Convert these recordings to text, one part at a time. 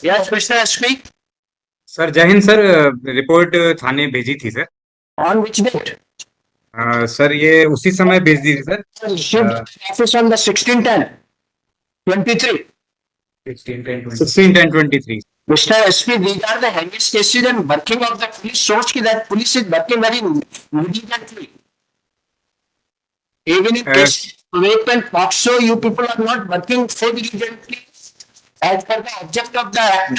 Yes, Mr. SP. Sir जय Hind sir. Report थाने भेजी थी sir. On which date? Sir ये उसी समय भेज दी थी sir. Received office on the 16/10/23. 16/10/23। Mr. SP, these are the heaviest cases and working of the police shows that police is working very diligently. Even in case rape and POCSO, you people are not working so diligently as per the object of the act.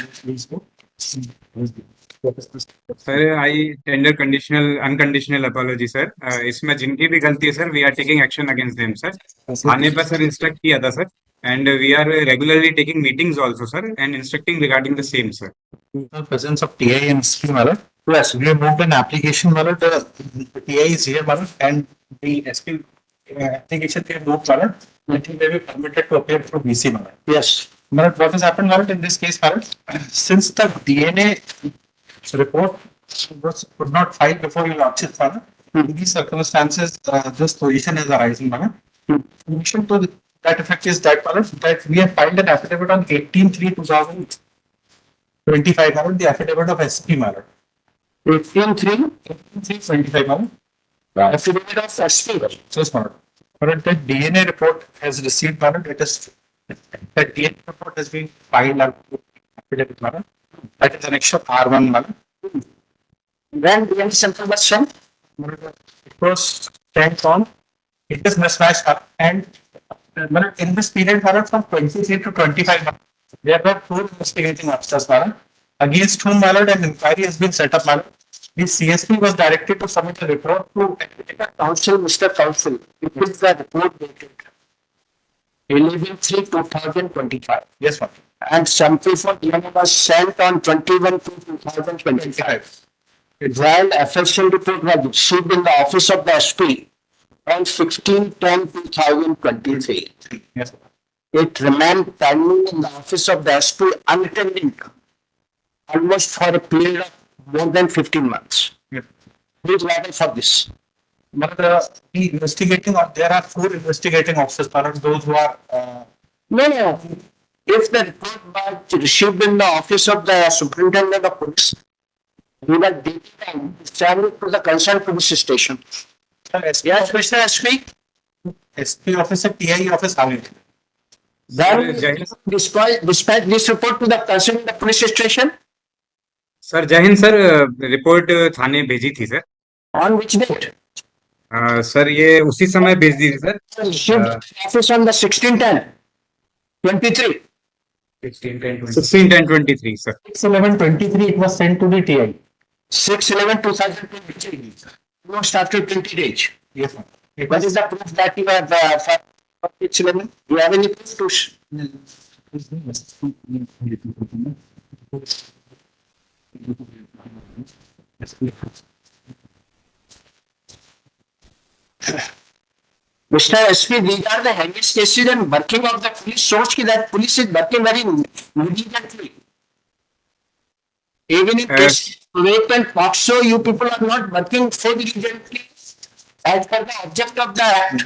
Sir I tender conditional unconditional apology sir. इसमें जिनकी भी गलती है sir we are taking action against them sir. थाने पर sir instruct किया था sir and we are regularly taking meetings also sir and instructing regarding the same sir. The presence of TI and SP, my lord. Yes. We have moved an application, my lord. The TI is here, my lord, and the SP application we have moved, my lord. I think they will be permitted to appear through BC, my lord. Yes. My lord, what has happened, my lord, in this case, my lord? Since the DNA report could not file before you launch it, my lord, in these circumstances, this position is arising, my lord. In addition to that effect is that, my lord, that we have filed an affidavit on 18/3/2025, my lord, the affidavit of SP, my lord. 18/3. 18/3/25, my lord. Affidavit of SP. Yes, my lord. My lord, the DNA report has received, my lord. It is the DNA report has been filed on affidavit, my lord. That is annexure R1, my lord. When DNA sample was sent? It was sent on. It is mismatched up and my lord, in this period, my lord, from 23 to 25, my lord, there were 4 investigating officers, my lord, against whom, my lord, an inquiry has been set up, my lord. The CSP was directed to submit a report to Council, Mr. Council. It is the report dated 11/3/2025. yes, my lord. And sample for DNA was sent on 21/2/2025. While official report was received in the office of the SP on 16/10/2023. Yes, It remained pending in the office of the SP unattended almost for a period of more than 15 months. yes. Please liable for this. But the investigating, there are 4 investigating officers, my lord, those who are No. If the report was received in the office of the superintendent of police, he was dated and sent it to the concerned police station. SP, Yes, Mr. SP. SP officer, TI office, having. Then जय Hind dispatch this report to the concerned police station. Sir जय Hind sir. Report थाने भेजी थी sir. On which date? Sir ये उसी समय भेज दी थी sir. Received office on the 16/10/23. 16/10/23 sir. 6/11/23, it was sent to the TI. 6/11/2023. Almost after 20 days. Yes, ma'am. What is the proof that you have for 6/11? Do you have any proof to? Mr. SP, these are the heaviest cases and working of the police shows that police is working very diligently. Even in case rape and POCSO, you people are not working so diligently as per the object of the act.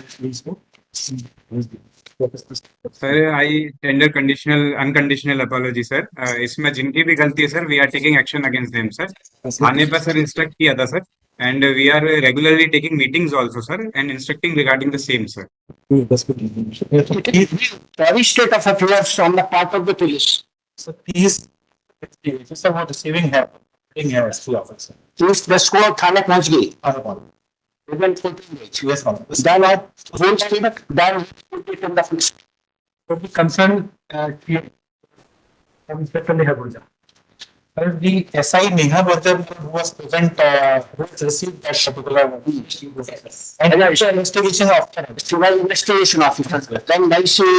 Sir I tender conditional unconditional apology sir. इसमें जिनकी भी गलती है sir we are taking action against them sir. थाने पर sir instruct किया था sir and we are regularly taking meetings also sir and instructing regarding the same sir. Sorry state of affairs on the part of the police. So these officers were receiving help, SP officer. Police दस को थाने पहुंच गई. Within 14 days. Yes, ma'am. Then I whole statement then put it in the police. So the concerned Inspector Neha Gurjar. The SI Neha Gurjar who was present, who has received that particular and also investigation officer. Civil investigation officer. Then they say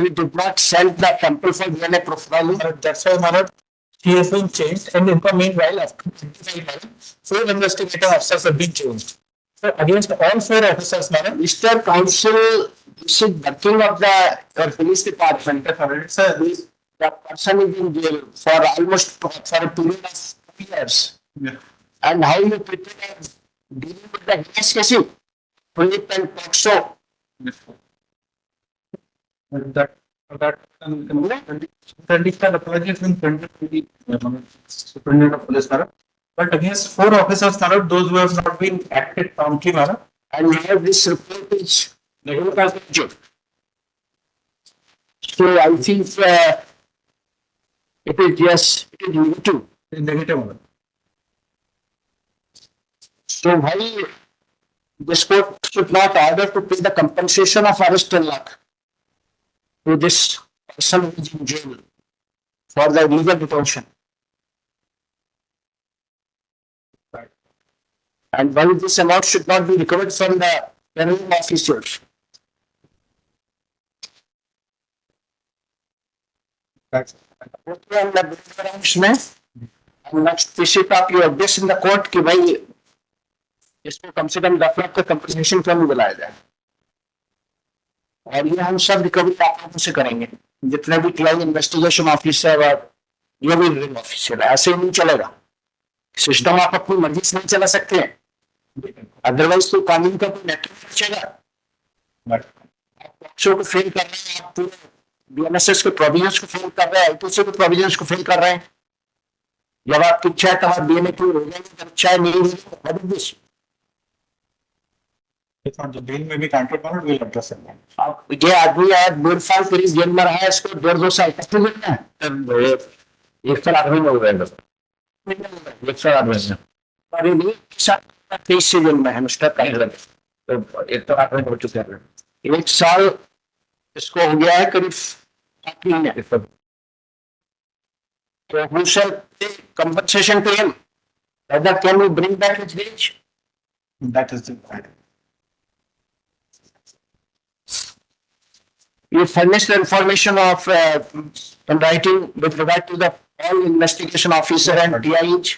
we did not send the sample for DNA profiling. That's why, my lord, he has been changed, and in the meanwhile, after 25 months, 4 investigating officers have been changed. So against all 4 officers, my lord, Mr. Council, this is working of the police department. sir, The person is in jail for almost for a period of 2 years. And how you prepare dealing with the case cases, rape and POCSO. that That conditional apology has been printed to the superintendent of police, madam. But against 4 officers, madam, those who have not been acted promptly, madam. And here this report is negative. So I think it is yes, it is negative. Negative, madam. So why this court should not order to pay the compensation of arrest 10 lakh to this person who is in jail for the illegal detention? Right. And why this amount should not be recovered from the penal officers? That's And the grounds में and next push it up your this in the court कि भाई इसको कम से कम 10 लाख का compensation क्यों नहीं दिलाया जाए? और ये हम सब रिकवरी आप लोगों से करेंगे, जितने भी क्राइम इन्वेस्टिगेशन ऑफिसर और जो भी रिंग ऑफिसर, ऐसे नहीं चलेगा। सिस्टम आप अपनी मर्जी से नहीं चला सकते हैं, अदरवाइज तो कानून का कोई नेटवर्क बचेगा। right. आप पक्षों को फेल कर रहे हैं, आप पूरे बीएनएसएस के प्रोविजंस को फेल कर रहे हैं, आईटीसी के प्रोविजंस को फेल कर रहे हैं। जब आपकी इच्छा है तब आप डीएनए क्यों हो जाएंगे, जब इच्छा नहीं होगी। It's not the bill may be counted, madam, we'll address it. अब ये आदमी है 1.5 साल करीब जेल में रहा है, इसको 1.5-2 साल तक तो मिलना है। 1 साल आदमी में हो गया, 1 साल आदमी में अरे नहीं 23 से जेल में है मिस्टर काइलर, तो 1 साल आदमी हो चुके हैं। 1 साल इसको हो गया है करीब 7 महीने। तो who shall pay compensation to him? Whether can we bring back his wage? That is the point. You furnish the information of in writing with regard to the all investigation officer and TIH.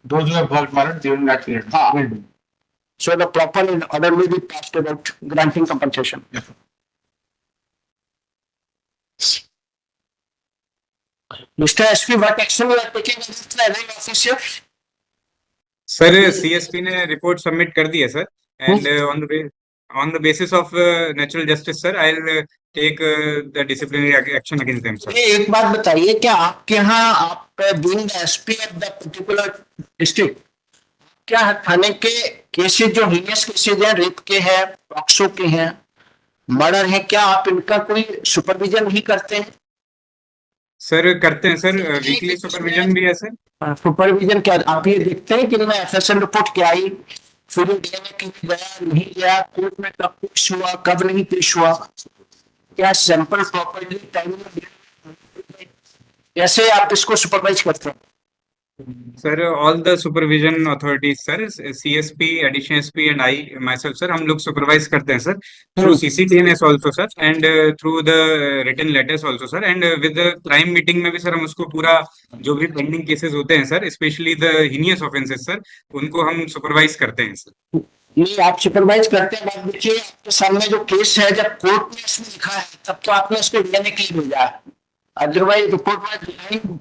Those who have worked, madam, during that period. Ah. Will do. So the proper order will be passed about granting compensation. Yes, sir. Mr. SP, what action you are taking against the arraigned officer? Sir CSP ने report submit कर दी है sir, and on the basis of natural justice sir, I'll take the disciplinary action against them sir. ये एक बात बताइए, क्या आपके यहाँ आप being the SP of the particular district, क्या थाने के केसेस जो हीनियस केसेस हैं, रेप के हैं, पॉक्सो के हैं, मर्डर है, क्या आप इनका कोई सुपरविजन नहीं करते हैं? सर करते हैं सर, वीकली सुपरविजन भी है सर। सुपरविजन क्या आप ये देखते हैं कि मैं एफएसएल रिपोर्ट क्या आई, फिर डीएनए की गया नहीं गया, कोर्ट में कब पेश हुआ, कब नहीं पेश हुआ, क्या सैंपल प्रॉपर्ली टाइम में, कैसे आप इसको सुपरवाइज करते हैं? Sir all the supervision authorities sir, CSP, additional SP and I myself sir, हम लोग सुपरवाइज करते हैं sir through CCTNS also sir, and through the written letters also sir, and with crime meeting में भी sir हम उसको पूरा जो भी पेंडिंग केसेस होते हैं sir, specially the heinous offences sir, उनको हम सुपरवाइज करते हैं सर। नहीं, आप सुपरवाइज करते हैं, बात देखिए आपके सामने जो केस है, जब कोर्ट में इसमें लिखा है तब तो आपने उसको डीएनए के लिए भेजा है, अदरवाइज रिपोर्ट में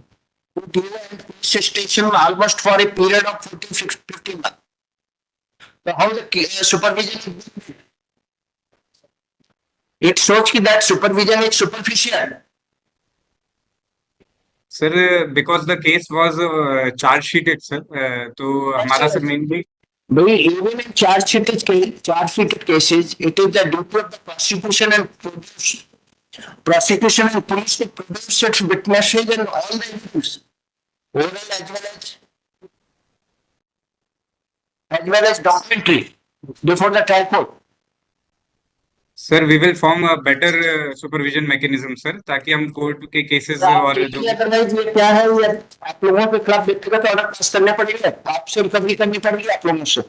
police station almost for a period of 14-15 months. So how the supervision? It shows that supervision is superficial. Sir because the case was chargesheeted sir, तो हमारा सर मेनली भाई even in charge-sheeted cases, it is the duty of the prosecution and police to produce its witnesses and all the evidence, oral as well as documentary before the trial court. Sir we will form a better supervision mechanism sir, ताकि हम court के cases और जो otherwise ये क्या है, ये आप लोगों के खिलाफ व्यक्तिगत ऑर्डर पास करने पड़ेगा, आपसे रिकवरी करनी पड़ेगी आप लोगों से।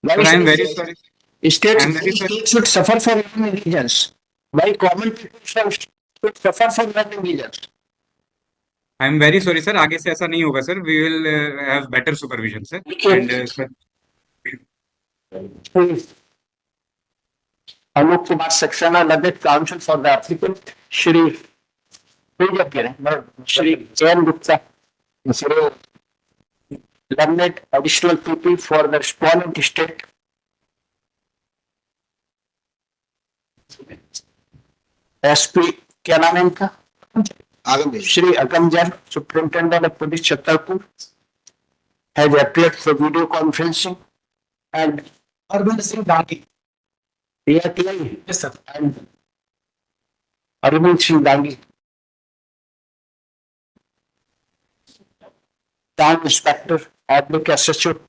आई am very sorry, State should suffer for negligence. Why common people should suffer for negligence? I am very sorry sir, आगे से ऐसा नहीं होगा sir, we will have better supervision sir, and sir Anup Kumar Saxena, Legal Counsel for the applicant, Shri N. Gupta, Shri Learned Additional PP for the respondent state. SP क्या नाम है इनका? Agam Shri Agam Jain, Superintendent of Police Chhatarpur, has appeared for video conferencing, and Arvind Singh Dangi. ATI Yes, sir. and Arvind Singh Dangi, Town Inspector, Public SHO